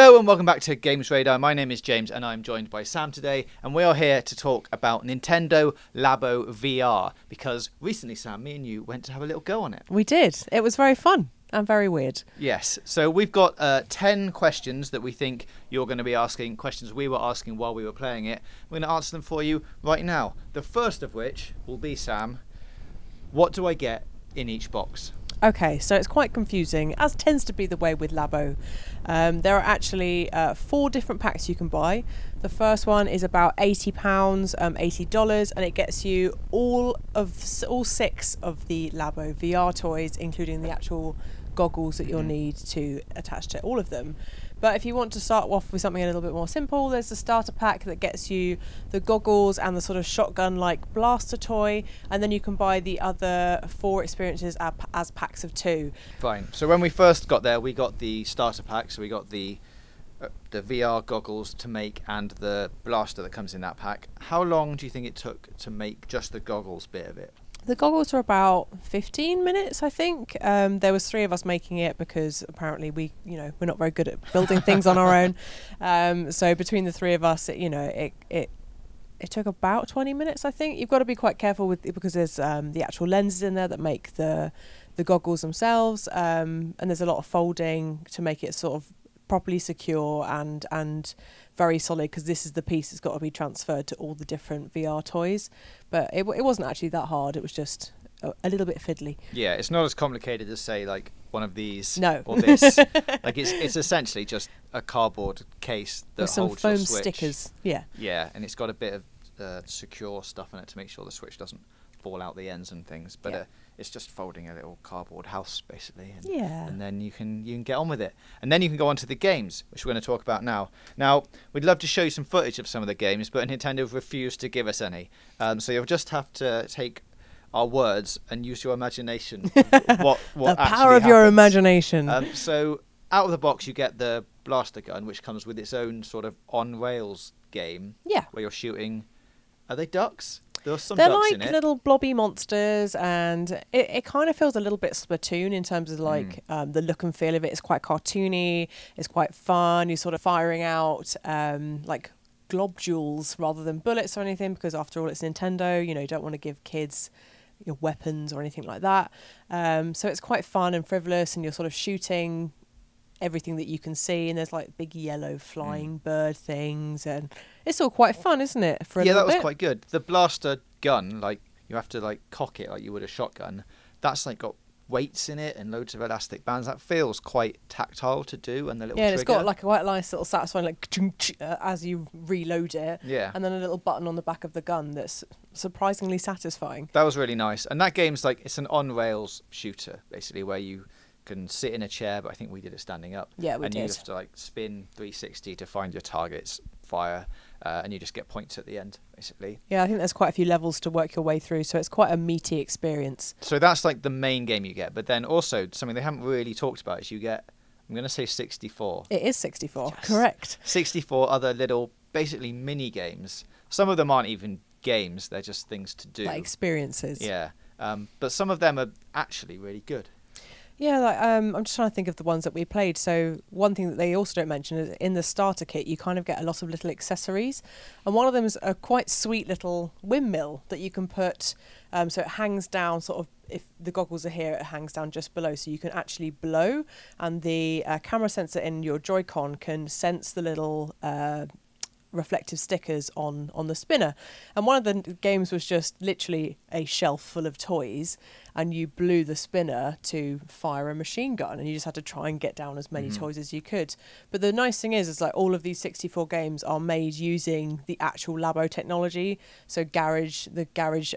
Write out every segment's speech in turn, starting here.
Hello and welcome back to Games Radar. My name is James and I'm joined by Sam today, and we are here to talk about Nintendo Labo VR because recently, Sam, me and you went to have a little go on it. We did. It was very fun and very weird. Yes, so we've got 10 questions that we think you're going to be asking, questions we were asking while we were playing it. We're going to answer them for you right now. The first of which will be, Sam, what do I get in each box? Okay, so it's quite confusing, as tends to be the way with Labo. There are actually 4 different packs you can buy. The first one is about £80, $80, and it gets you all 6 of the Labo VR toys, including the actual goggles that you'll need to attach to all of them. But if you want to start off with something a little bit more simple, there's the starter pack that gets you the goggles and the sort of shotgun-like blaster toy, and then you can buy the other 4 experiences as packs of 2. Fine. So when we first got there, we got the starter pack, so we got the VR goggles to make and the blaster that comes in that pack. How long do you think it took to make just the goggles bit of it? The goggles were about 15 minutes, I think. There was 3 of us making it because apparently we're not very good at building things on our own. So between the 3 of us, it took about 20 minutes, I think. You've got to be quite careful with it because there's the actual lenses in there that make the goggles themselves, and there's a lot of folding to make it sort of properly secure and very solid, because this is the piece that's got to be transferred to all the different VR toys. But it wasn't actually that hard. It was just a little bit fiddly. Yeah, it's not as complicated as, say, like one of these or No. this. Like it's essentially just a cardboard case that with some holds your foam Switch. stickers. Yeah. Yeah, and it's got a bit of secure stuff in it to make sure the Switch doesn't fall out the ends and things. But Yeah. it's just folding a little cardboard house basically, and, Yeah. and then you can get on with it. And then you can go on to the games, which we're going to talk about now. Now, we'd love to show you some footage of some of the games, but Nintendo have refused to give us any. So you'll just have to take our words and use your imagination. what the actually power of your happens. imagination. So out of the box, you get the blaster gun, which comes with its own sort of on rails game. Yeah. Where you're shooting. Are they ducks? There are some They're ducks like in it. little blobby monsters, and it kind of feels a little bit Splatoon in terms of like the look and feel of it. It's quite cartoony. It's quite fun. You're sort of firing out like globules rather than bullets or anything, because after all, it's Nintendo. You don't want to give kids weapons or anything like that. So it's quite fun and frivolous, and you're sort of shooting everything that you can see, and there's like big yellow flying bird things, and it's all quite fun, isn't it? Yeah, that was quite good. The blaster gun, like you have to like cock it like you would a shotgun. That's like got weights in it and loads of elastic bands. That feels quite tactile to do, and the little and trigger. it's got like a quite nice little satisfying like as you reload it. Yeah. And then a little button on the back of the gun that's surprisingly satisfying. That was really nice. And that game's like, it's an on rails shooter basically, where you can sit in a chair, but I think we did it standing up. Yeah, we and did. you have to like spin 360 to find your targets, fire, and you just get points at the end basically. Yeah, I think there's quite a few levels to work your way through, so it's quite a meaty experience. So that's like the main game you get, but then also something they haven't really talked about is you get, I'm going to say 64. It is 64, Yes. correct. 64 other little basically mini games. Some of them aren't even games, they're just things to do. Like experiences. Yeah, but some of them are actually really good. Yeah, like, I'm just trying to think of the ones that we played. So one thing that they also don't mention is in the starter kit, you kind of get a lot of little accessories. And one of them is a quite sweet little windmill that you can put, so it hangs down sort of, if the goggles are here, it hangs down just below, so you can actually blow. And the camera sensor in your Joy-Con can sense the little reflective stickers on the spinner. And one of the games was just literally a shelf full of toys, and you blew the spinner to fire a machine gun, and you just had to try and get down as many toys as you could. But the nice thing is like all of these 64 games are made using the actual Labo technology. So the Garage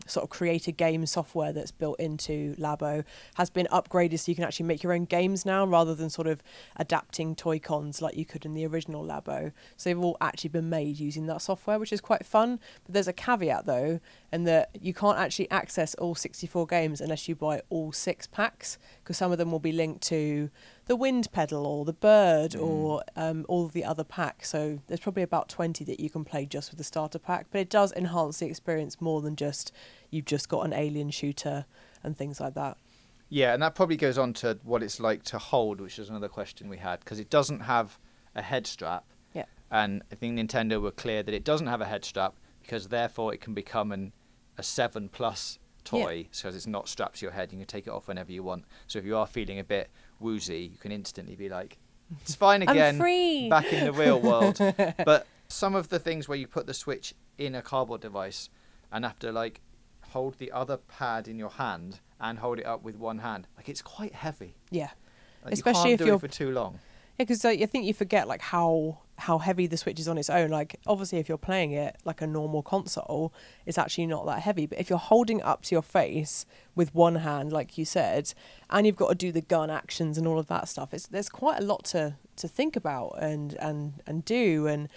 sort of creator game software that's built into Labo has been upgraded, so you can actually make your own games now rather than sort of adapting toy cons like you could in the original Labo. So they've all actually been made using that software, which is quite fun. But there's a caveat though, and that you can't actually access all 64 games unless you buy all 6 packs, because some of them will be linked to the wind pedal or the bird or all of the other packs. So there's probably about 20 that you can play just with the starter pack, but it does enhance the experience more than just you've just got an alien shooter and things like that. Yeah, and that probably goes on to what it's like to hold, which is another question we had, because it doesn't have a head strap. Yeah. And I think Nintendo were clear that it doesn't have a head strap because therefore it can become a 7+ toy, because it's not strapped to your head. You can take it off whenever you want. So if you are feeling a bit woozy, you can instantly be like, it's fine again, I'm free. back in the real world. But some of the things where you put the Switch in a cardboard device and have to like hold the other pad in your hand and hold it up with one hand, like it's quite heavy. Yeah. Like, Especially you can't if do you're it for too long. Yeah, because I think you forget like how heavy the Switch is on its own. Like obviously, if you're playing it like a normal console, it's actually not that heavy. But if you're holding it up to your face with one hand, like you said, and you've got to do the gun actions and all of that stuff, there's quite a lot to think about and do. And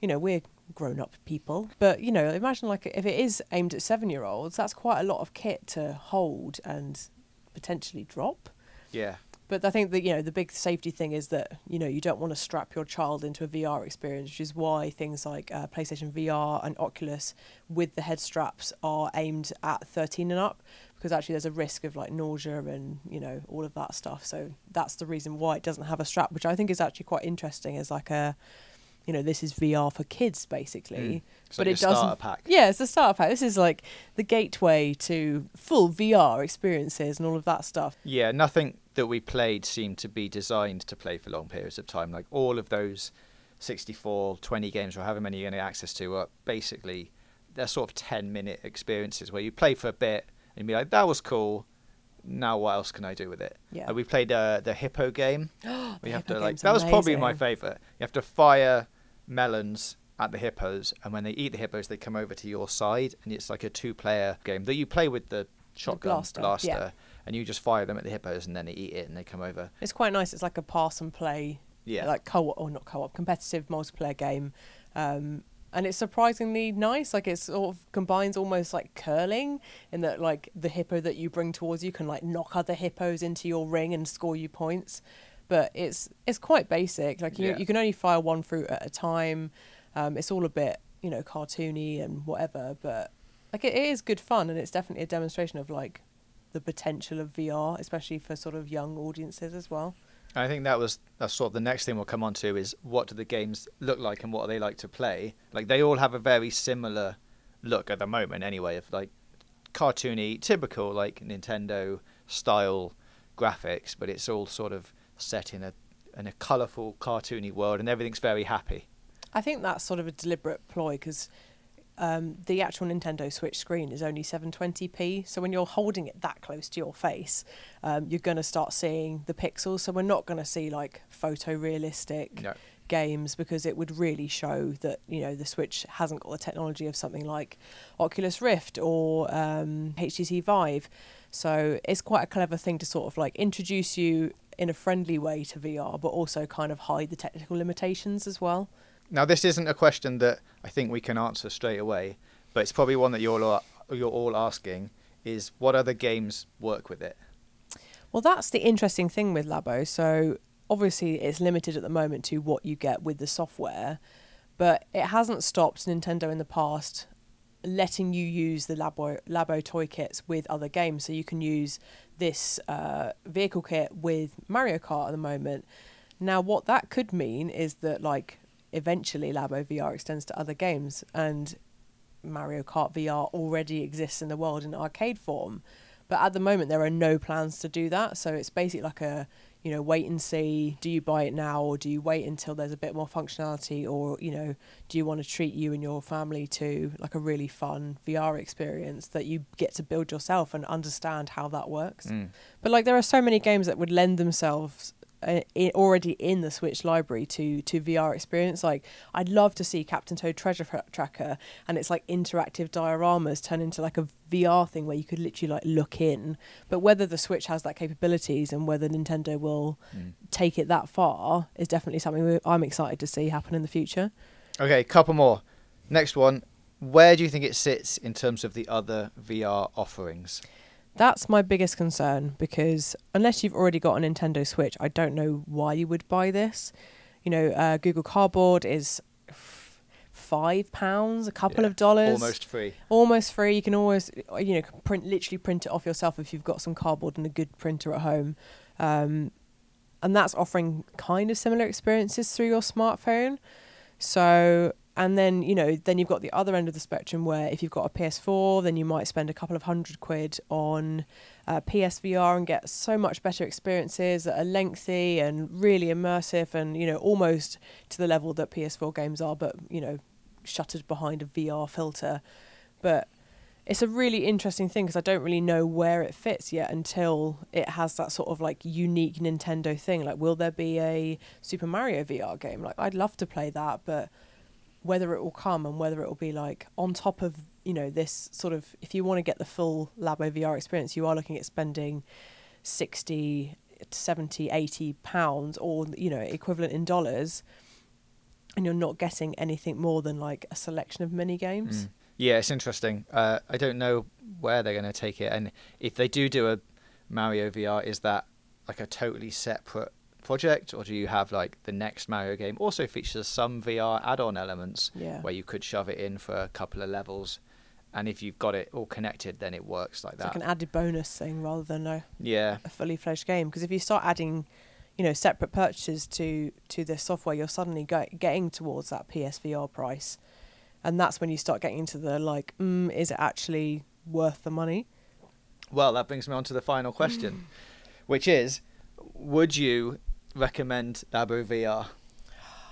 you know, we're grown up people, but you know, imagine like if it is aimed at 7-year-olds, that's quite a lot of kit to hold and potentially drop. Yeah. But I think that, you know, the big safety thing is that, you know, you don't want to strap your child into a VR experience, which is why things like PlayStation VR and Oculus with the head straps are aimed at 13 and up, because actually there's a risk of like nausea and, you know, all of that stuff. So that's the reason why it doesn't have a strap, which I think is actually quite interesting as like a, you know, this is VR for kids basically. But it doesn't. Starter pack. Yeah, it's the starter pack. This is like the gateway to full VR experiences and all of that stuff. Yeah, nothing that we played seemed to be designed to play for long periods of time. Like all of those 64, 20 games or however many you're going to get access to are basically, they're sort of 10-minute experiences where you play for a bit and be like, that was cool. Now what else can I do with it? Yeah. We played the Hippo game. We have to like, that was amazing. probably my favourite. You have to fire melons at the hippos, and when they eat the hippos, they come over to your side, and it's like a 2-player game that you play with the shotgun blaster, yeah. and you just fire them at the hippos, and then they eat it, and they come over. It's quite nice. It's like a pass and play, like co-op, or not co-op, competitive multiplayer game. And it's surprisingly nice. Like it sort of combines almost like curling in that like the hippo that you bring towards you can like knock other hippos into your ring and score you points. But it's quite basic. Like you can only fire one fruit at a time. It's all a bit, you know, cartoony and whatever. But like it is good fun, and it's definitely a demonstration of like the potential of VR, especially for sort of young audiences as well. I think that's sort of the next thing we'll come on to is what do the games look like and what are they like to play. Like they all have a very similar look at the moment anyway, of like cartoony, typical like Nintendo style graphics, but it's all sort of set in a colourful cartoony world, and everything's very happy. I think that's sort of a deliberate ploy, because the actual Nintendo Switch screen is only 720p, so when you're holding it that close to your face, you're going to start seeing the pixels. So we're not going to see like photorealistic games, because it would really show that, you know, the Switch hasn't got the technology of something like Oculus Rift or HTC Vive. So it's quite a clever thing to sort of like introduce you in a friendly way to VR, but also kind of hide the technical limitations as well. Now, this isn't a question that I think we can answer straight away, but it's probably one that you're all asking, is what other games work with it? Well, that's the interesting thing with Labo. So obviously it's limited at the moment to what you get with the software, but it hasn't stopped Nintendo in the past letting you use the Labo toy kits with other games. So you can use this vehicle kit with Mario Kart at the moment. Now, what that could mean is that like eventually Labo VR extends to other games, and Mario Kart VR already exists in the world in arcade form. But at the moment, there are no plans to do that. So it's basically like a, you know, wait and see. Do you buy it now, or do you wait until there's a bit more functionality, or, you know, do you want to treat you and your family to like a really fun VR experience that you get to build yourself and understand how that works? But like there are so many games that would lend themselves already in the Switch library to VR experience. Like I'd love to see Captain Toad Treasure Tracker, and it's like interactive dioramas turn into like a VR thing where you could literally like look in. But whether the Switch has that capabilities and whether Nintendo will take it that far is definitely something I'm excited to see happen in the future. Okay, couple more. Next one, where do you think it sits in terms of the other VR offerings? That's my biggest concern, because unless you've already got a Nintendo Switch, I don't know why you would buy this. You know, Google Cardboard is £5, a couple of dollars. Almost free. Almost free. You can always, you know, literally print it off yourself if you've got some cardboard and a good printer at home. and that's offering kind of similar experiences through your smartphone. So, and then, then you've got the other end of the spectrum where if you've got a PS4, then you might spend a couple of £100 on PSVR and get so much better experiences that are lengthy and really immersive and, almost to the level that PS4 games are, but, shuttered behind a VR filter. But it's a really interesting thing because I don't really know where it fits yet until it has that sort of like unique Nintendo thing. Like, will there be a Super Mario VR game? Like, I'd love to play that, but whether it will come and whether it will be like on top of, this sort of, if you want to get the full Labo VR experience, you are looking at spending 60, 70, 80 pounds or, equivalent in dollars, and you're not getting anything more than like a selection of mini games. Yeah, it's interesting. I don't know where they're going to take it, and if they do a Mario VR, is that like a totally separate project, or do you have like the next Mario game also features some VR add-on elements where you could shove it in for a couple of levels, and if you've got it all connected, then it works like that. It's like an added bonus thing rather than a fully fledged game. Because if you start adding, separate purchases to this software, you're suddenly getting towards that PSVR price. And that's when you start getting into the like, is it actually worth the money? Well, that brings me on to the final question, which is, would you recommend Labo VR?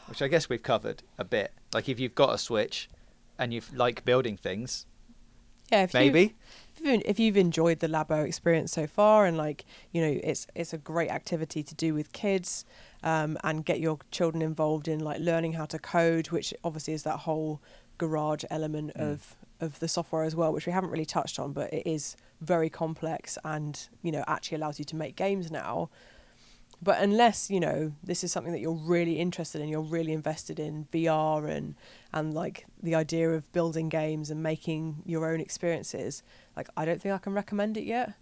Which I guess we've covered a bit. Like, if you've got a Switch and you like building things, if you've enjoyed the Labo experience so far, and like, it's a great activity to do with kids, and get your children involved in like learning how to code, which obviously is that whole garage element of the software as well, which we haven't really touched on, but it is very complex and actually allows you to make games now. But unless this is something that you're really interested in, you're really invested in VR and like the idea of building games and making your own experiences, like, I don't think I can recommend it yet.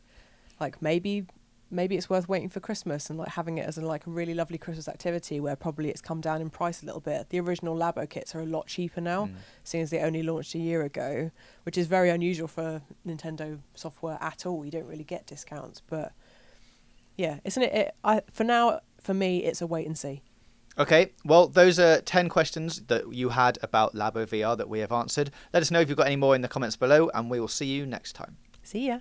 Like, maybe it's worth waiting for Christmas and like having it as a really lovely Christmas activity where probably it's come down in price a little bit. The original Labo kits are a lot cheaper now, seeing as they only launched a year ago, which is very unusual for Nintendo software at all. You don't really get discounts, but yeah, isn't it? For now, for me, it's a wait and see. Okay, well, those are 10 questions that you had about Labo VR that we have answered. Let us know if you've got any more in the comments below, and we will see you next time. See ya.